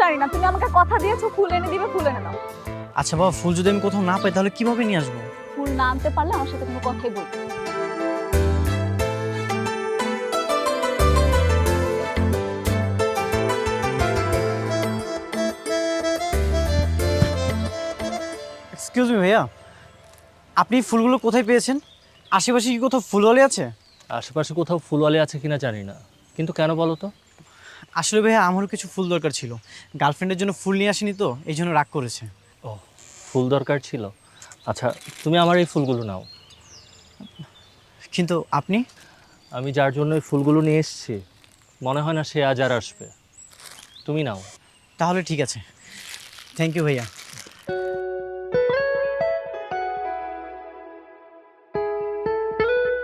জানি না, তুমি আমাকে কথা দিয়েছো ফুল এনে দিবে, ফুল এনে দাও। আচ্ছা বাবা, ফুল যদি আমি কোথাও না পাই তাহলে কিভাবে নিয়ে আসবো? ফুল না আনতে পারলে আমার সাথে কোনো কথাই বলবে না। এক্সকিউজ মি ভাইয়া, আপনি ফুলগুলো কোথায় পেয়েছেন? আশেপাশে কি কোথাও ফুলওয়ালি আছে? আশেপাশে কোথাও ফুলওয়ালি আছে কিনা জানি না, কিন্তু কেন বলো তো? আসলে ভাইয়া আমারও কিছু ফুল দরকার ছিল, গার্লফ্রেন্ডের জন্য ফুল নিয়ে আসিনি তো এই জন্য রাগ করেছে। ও, ফুল দরকার ছিল। আচ্ছা, তুমি আমার এই ফুলগুলো নাও। কিন্তু আপনি? আমি যার জন্য এই ফুলগুলো নিয়ে এসেছি মনে হয় না সে আজ আর আসবে। তুমি নাও। তাহলে ঠিক আছে, থ্যাংক ইউ ভাইয়া।